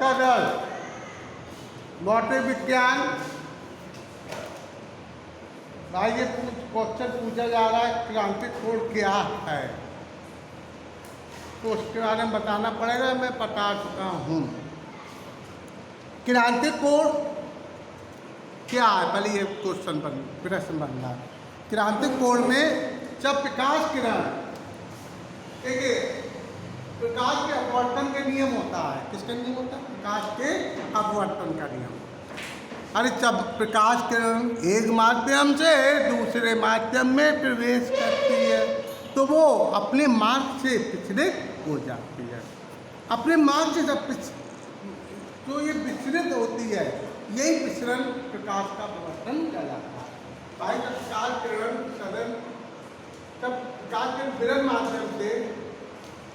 सरल भौतिक विज्ञान। भाई ये क्वेश्चन पूछा जा रहा है क्रांतिक कोण क्या है, तो उसके बारे में बताना पड़ेगा। मैं बता चुका हूँ। क्रांतिक कोण क्या है, पहले ये क्वेश्चन प्रश्न बन रहा है। क्रांतिक कोण में जब प्रकाश किरण, देखिए प्रकाश के अपवर्तन का नियम होता है। किसका नियम होता है? प्रकाश के अपवर्तन का नियम। अरे जब प्रकाश किरण एक माध्यम से दूसरे माध्यम में प्रवेश करती है तो वो अपने मार्ग से विचलित हो जाती है। अपने मार्ग से जब तो ये विचलित होती है, यही विचलन प्रकाश का अपवर्तन कहलाता है। भाई जब प्रकाश किरण सदन, जब प्रकाश किरण विरल माध्यम से,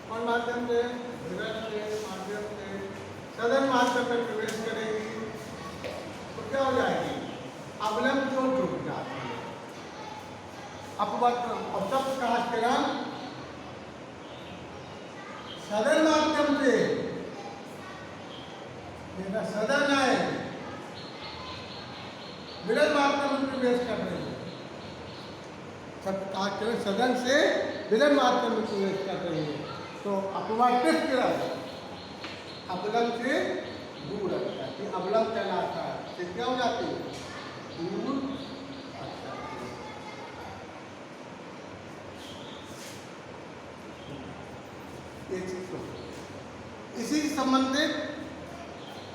कौन माध्यम से? विरल के माध्यम से सदन माध्यम में प्रवेश करेगी तो क्या हो जाएगी? अवलंब जो जुड़ जाती है, अपवर्तन। और जब प्रकाश किरण सदन माध्यम से, मेरा सदन है, विरल माध्यम में प्रवेश कर रही है। जब प्रकाश किरण सदन से विरल माध्यम में प्रवेश कर रही है तो अपवर्तित किरण अवलंब से दूर हट जाती है, अवलंब कहलाता है। तो क्या हो जाती है? दूर हट जाती है। ये चीज तो इसी से संबंधित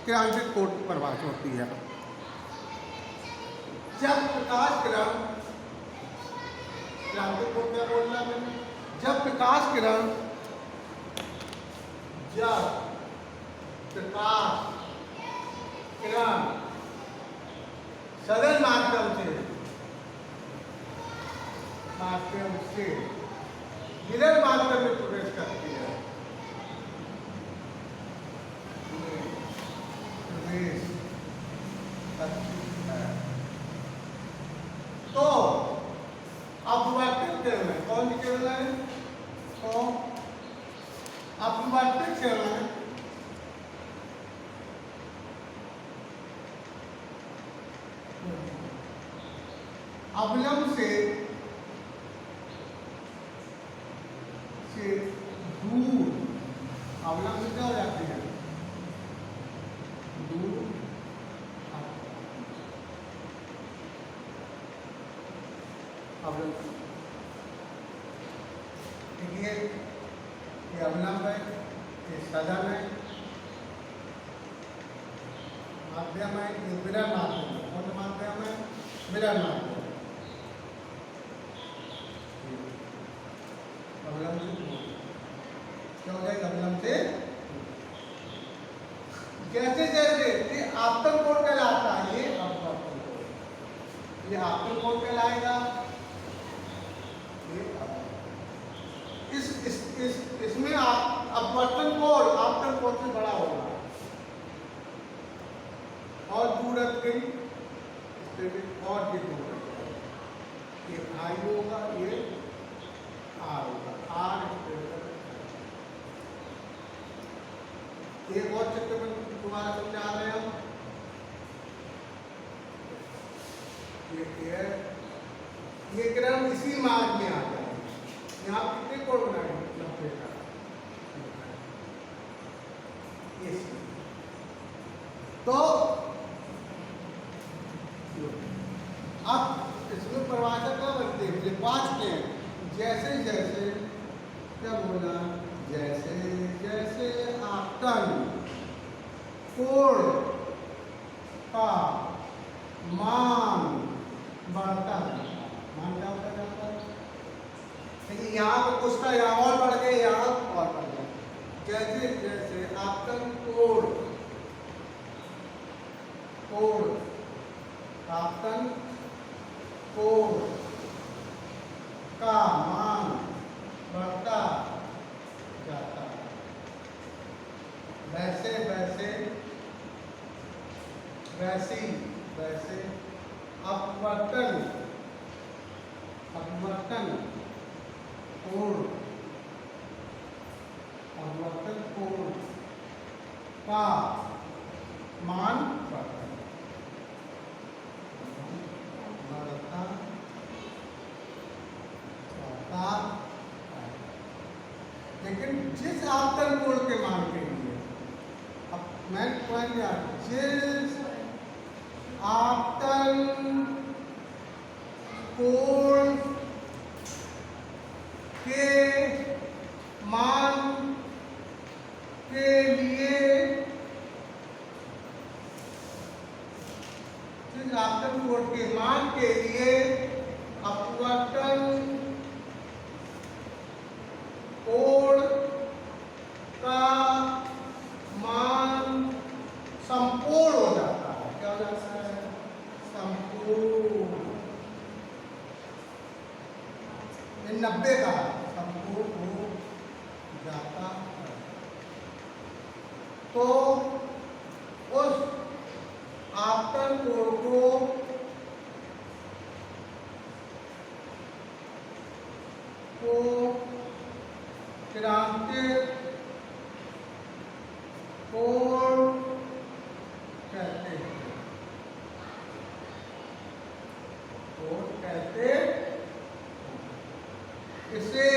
क्रांतिक कोण की परिभाषा होती है। जब प्रकाश किरण, क्रांतिक कोण क्या बोलना मैंने? जब प्रकाश किरण, जब प्रकाश किरण सदन माध्यम से विरल माध्यम में प्रवेश करती है, प्रवेश करती है तो अपवर्तित किरण है। कौन सी किरण है? तो अपवर्तित किरण है। अवलंब से दूर, अवलंब से क्या हो जाती है? दूर। अवलंब ये अवलंब है, ये सदन है, माध्यम है, ये विरल माध्यम है। कौन माध्यम है? विरल माध्यम। अवलंब से क्या हो जाएगा? अवलंब से जैसे जैसे ये आपतन कोण कहलाता है, ये अपवर्तन कोण, ये आपतन कोण कहलाएगा। इसमें अपवर्तन कोण आपतन कोण से बड़ा होगा और दूर हट गई और भी दूर हट गई। ये आई होगा, ये आर होगा, आर। एक और चित्र में तुम्हारा समझा रहे हम। ये किरण इसी मार्ग में आ जाएगी। यहाँ कितने कोण बनाएंगे? 90 का। तो अब इसमें परिभाषा क्या बनती है? ये 5 के जैसे जैसे क्या बोला? जैसे जैसे आपतन कोण का मान बढ़ता है, मान क्या होता जाता है? यहाँ पर कुछ था, यहाँ और बढ़ गए, यहाँ और बढ़ गए। जैसे जैसे आपतन कोण, आपतन कोण का मान बढ़ता जाता है, वैसे वैसे वैसी वैसे अपवर्तन कोण का मान बढ़ता है। लेकिन जिस आपतन कोण के मान के लिए, अब मैं पॉइंट याद, जिस आपतन कोण के मान के लिए, जिस आपतन कोण के मान के लिए अपवर्तन कोण का मान संपूर्ण हो जाता है। क्या हो जाता है? संपूर्ण। 90 का संपूर्ण हो जाता है। तो उस आपतन कोण को क्रांतिक कोण कहते हैं। कोण कहते इसे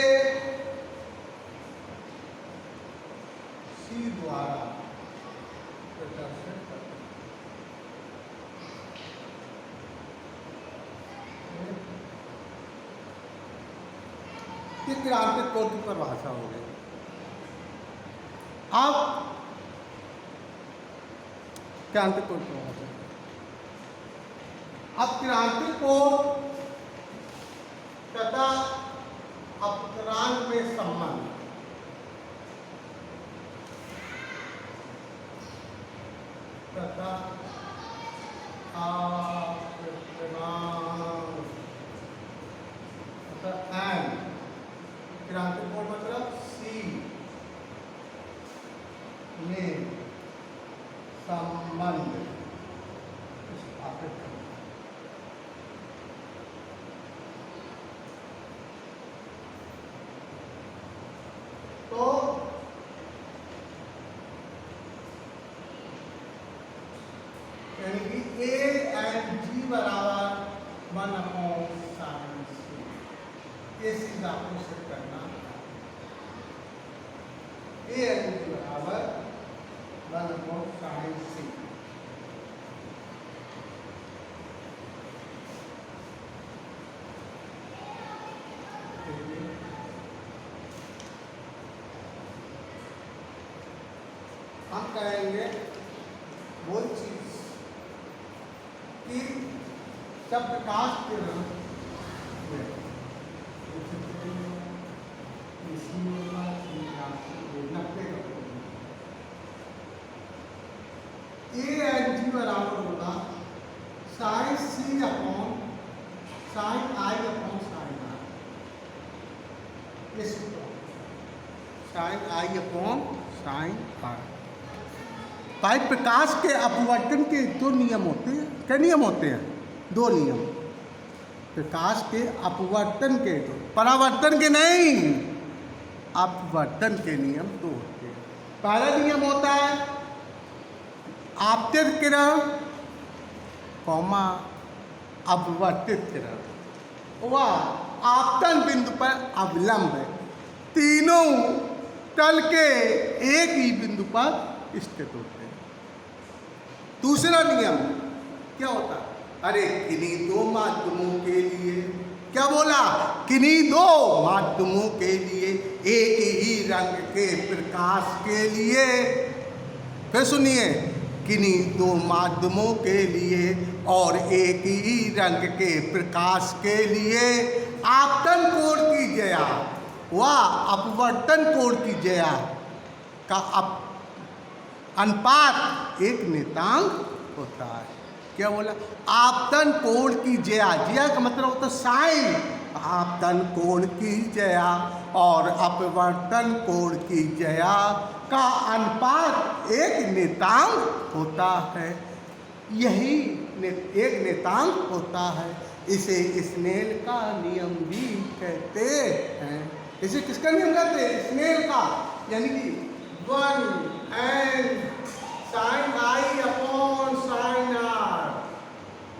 सी द्वारा प्रदर्शित करते हैं। ये क्रांतिक कोण की परिभाषा हो गई। अब क्रांतिक कोण की परिभाषा, अब क्रांतिक कोण तथा अपतरांक में संबंध, तथा एंड क्रांतिक कोण मतलब सी में संबंध स्थापित करना। तो यानी कि ए एंड जी बराबर 1/sin c, ये चीज आपको सिद्ध करना है। ए एंड जी बराबर 1/sin c। हम कहेंगे वो चीज कि जब प्रकाश किरण ए एंड जी बराबर होगा साइन सी अपॉन साइन आई अपॉन साइन आर। ये सूत्र साइन आई अपॉन साइन आर। भाई प्रकाश के अपवर्तन के दो नियम होते हैं। क्या नियम होते हैं? दो नियम। प्रकाश के अपवर्तन के दो, परावर्तन के नहीं, अपवर्तन के नियम दो होते हैं। पहला नियम होता है आपतित किरण कौमा अपवर्तित किरण, वह आपतन बिंदु पर अवलंब है। तीनों तल के एक ही बिंदु पर स्थित होते हैं। दूसरा नियम क्या होता है? अरे किन्हीं दो माध्यमों के लिए, क्या बोला? किन्हीं दो माध्यमों के लिए एक ही रंग के प्रकाश के लिए, फिर सुनिए, किन्हीं दो माध्यमों के लिए और एक ही रंग के प्रकाश के लिए आपतन कोण की ज्या व अपवर्तन कोण की ज्या का अनुपात एक नियतांक होता है। क्या बोला? आपतन कोण की ज्या, ज्या का मतलब होता है साइन, आपतन कोण की ज्या और अपवर्तन कोण की ज्या का अनुपात एक नियतांक होता है। यही एक नियतांक होता है। इसे स्नेल का नियम भी कहते हैं। इसे किसका नियम कहते हैं? स्नेल का, यानी कि 1 and sine I upon sine R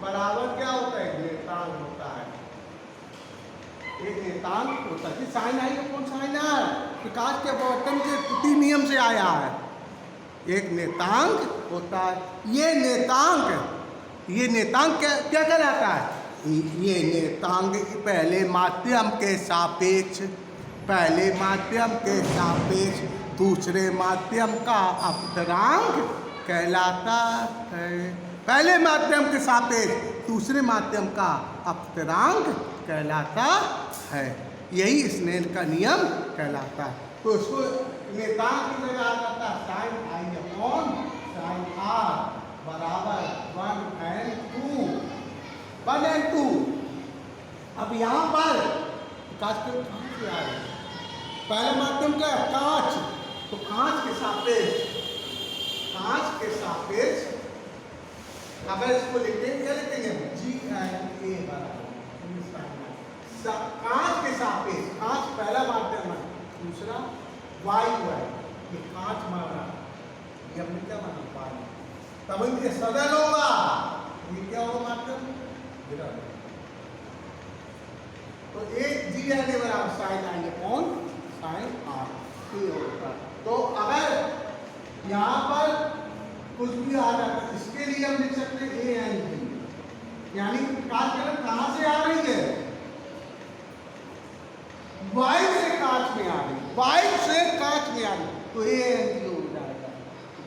बराबर क्या होता है? नियतांक होता है। एक नियतांक होता है साइन आई अपॉन साइन आर, प्रकाश के अपवर्तन के त्रुटि नियम से आया है। एक नियतांक होता है। ये नियतांक क्या कहलाता है? ये नियतांक पहले माध्यम के सापेक्ष दूसरे माध्यम का अपतरांक कहलाता है। पहले माध्यम के सापेक्ष दूसरे माध्यम का अपतरांक कहलाता है। यही स्नेल का नियम कहलाता है। तो इसको नियतांक की जगह आता है साइन आई अपॉन साइन आर बराबर 1 and 2। अब यहाँ पर प्रकाश के कहाँ से आ रहे हैं? पहले माध्यम क्या है? कांच। तो कांच के सापेक्ष अगर इसको लिखेंगे क्या लिखेंगे? G and A कांच के सापेक्ष, कांच पहला माध्यम है, दूसरा वायु है। ये कांच माना, ये हमने क्या माना? वायु। तब इनके सदन होगा। ये क्या होगा माध्यम? विरल। तो एक G and A बराबर साइन आई अपॉन साइन आर ये होता है। तो अगर यहाँ पर कुछ भी आ जाता है इसके लिए हम लिख सकते हैं A and B, यानी प्रकाश किरण कहाँ से आ रही है? वायु से कांच में आ रही है। तो A and B हो जाएगा।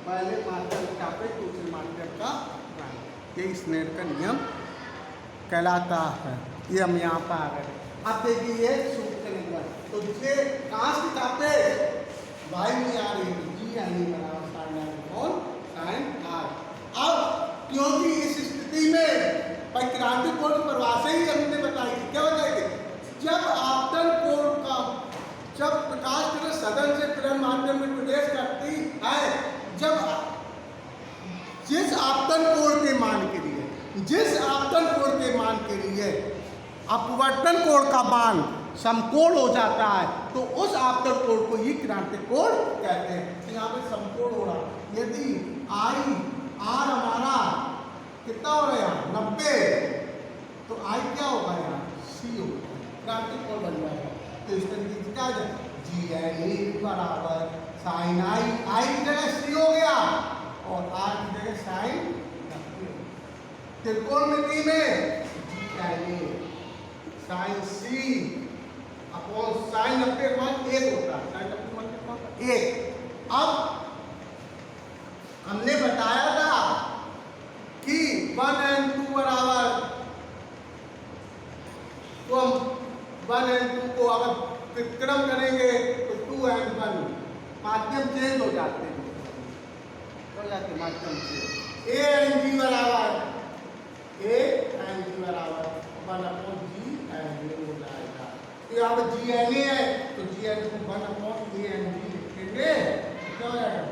पहले माध्यम का पे दूसरे माध्यम का ये स्नेल का नियम कहलाता है। ये हम यहाँ पर आ गए। अब देखिए ये सूत्र निकला। तो जिसे कांच की सापेक्ष वायु में आ रही है G यानी बराबर sine R upon sine R. अब क्योंकि इस स्थिति में क्रांतिक कोण की परिभाषा ही हमने बताई थी। क्या बताई थी? जब प्रकाश किरण सदन से किरण माध्यम में प्रवेश करती है, जिस आपतन कोण के मान के लिए अपवर्तन कोण का मान समकोण हो जाता है, तो उस आपतन कोण को ही क्रांतिक कोण कहते हैं। यहाँ पे समकोण हो रहा। यदि आई आर हमारा कितना हो रहा है? 90, तो आई क्या होगा? यहाँ सी होगा, क्रांतिक कोण बन जाएगा। तो इस तरीके से क्या है? जी एन बराबर साइन आई की जगह सी हो गया और आर की जगह साइन 90। त्रिकोणमिति में G N sign C upon sign 90 मान 1 होता है। साइन 90 मान कितना होता है? 1। अब हमने बताया था कि 1 and 2 बराबर, तो हम 1 and 2 को अगर विक्रम करेंगे तो 2 and 1 माध्यम चेंज हो जाते हैं, माध्यम चेंज। A and G बराबर 1 अपॉन G and A हो जाएगा। तो यहाँ पर G and A है तो G and A को 1 अपॉन A and G लिखेंगे तो क्या हो जाएगा?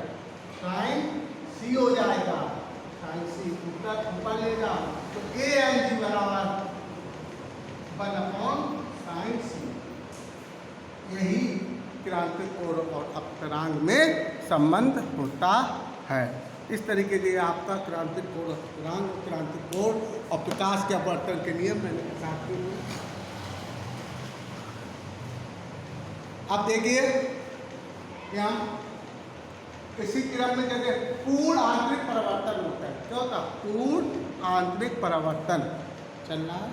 साइन C हो जाएगा। साइन C ऊपर ले जाओ तो A and G बराबर 1 अपॉन साइन C। यही क्रांतिक कोण और अपतरांक में संबंध होता है। इस तरीके से आपका क्रांतिक कोण, अपतरांक, क्रांतिक कोण और प्रकाश के अपवर्तन के नियम मैंने बताते हुए। अब देखिए यहाँ इसी क्रम में जैसे पूर्ण आंतरिक परिवर्तन होता है। क्या होता है? पूर्ण आंतरिक परिवर्तन चल रहा है।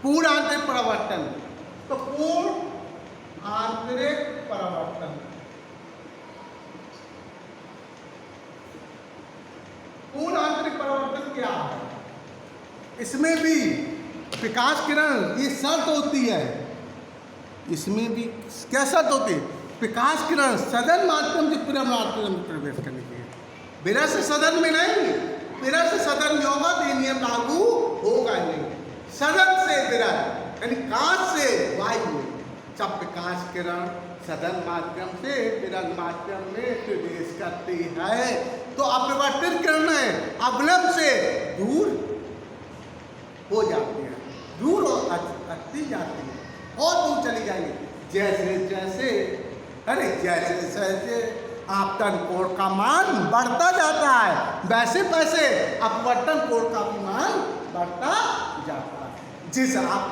पूर्ण आंतरिक परिवर्तन, तो पूर्ण आंतरिक परिवर्तन, पूर्ण आंतरिक परिवर्तन क्या है? इसमें भी प्रकाश किरण ये शर्त होती है। इसमें भी क्या शर्त होती है? प्रकाश किरण सदन माध्यम से पूरा माध्यम में प्रवेश करने के लिए, बिना से सदन में नहीं, बिना से सदन में होगा तो ये नियम लागू होगा नहीं। सदन से विरल यानी कांच से वायु, जब प्रकाश किरण सदन माध्यम से विरल माध्यम में प्रवेश करती है तो अपवर्तित किरणें अवलंब से दूर हो जाती है, दूर हटती जाती है और दूर चली जाएंगी। जैसे जैसे आपतन कोण का मान बढ़ता जाता है, वैसे वैसे अपवर्तन कोण का भी मान बढ़ता जाता है। जिस आप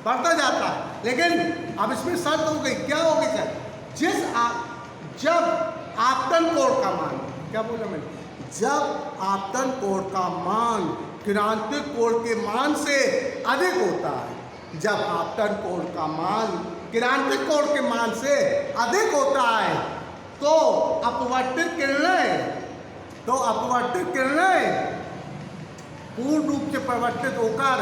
बढ़ता जाता है, लेकिन अब इसमें शर्त हो गई, क्या हो गई सर? जब आपतन कोण का मान, क्या बोला मैंने, जब आपतन कोण का मान क्रांतिक कोण के मान से अधिक होता है, जब आपतन कोण का मान क्रांतिक कोण के मान से अधिक होता है, तो अपवर्तित किरणें पूर्ण रूप से परिवर्तित होकर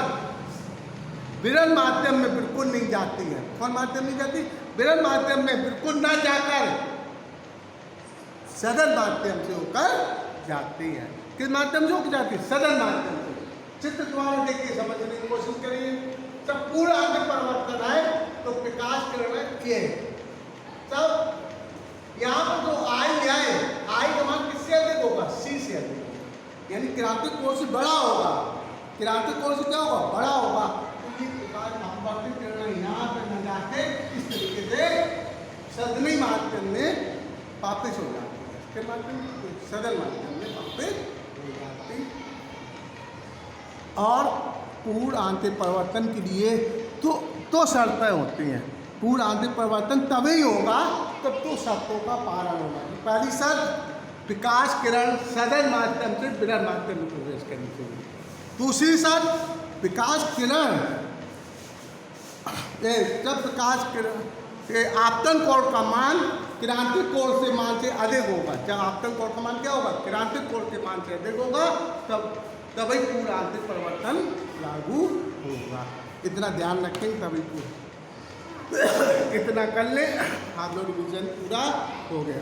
विरल माध्यम में बिल्कुल नहीं जाती है। कौन माध्यम नहीं जाती? विरल माध्यम में बिल्कुल ना जाकर सदन माध्यम से होकर जाती है। किस माध्यम से होकर जाती है? सदन माध्यम से। चित्र द्वारा देखिए, समझने की कोशिश करिए। जब पूरा अंग परिवर्तन है तो प्रकाश किरण ये तब यहाँ पर जो आई का मान किससे अधिक होगा? सी से अधिक होगा, यानी क्रांतिक कोण से बड़ा होगा। क्रांतिक कोण से क्या होगा? बड़ा होगा। तो ये प्रकाश अपवर्तित किरण यहाँ पर न जाके इस तरीके से सदनी माध्यम में वापिस हो जाती है। किस माध्यम में? सदन माध्यम में वापिस हो जाती। और पूर्ण आंतरिक परिवर्तन के लिए तो शर्तें होती हैं। पूर्ण आंतरिक परिवर्तन तभी होगा तब तो शर्तों का पालन होगा। पहली शर्त, प्रकाश किरण सदन माध्यम से विरल माध्यम में प्रवेश करनी चाहिए। दूसरी शर्त, प्रकाश किरण जब प्रकाश किरण आपतन कोण का मान क्रांतिक कोण से मान से अधिक होगा। जब आपतन कोण का मान क्या होगा? क्रांतिक कोण के मान से अधिक होगा, तभी पूर्ण आंतरिक परिवर्तन लागू होगा। इतना ध्यान रखेंगे तभी पूरा। इतना कर ले, आप लोग रिवीजन पूरा हो गया।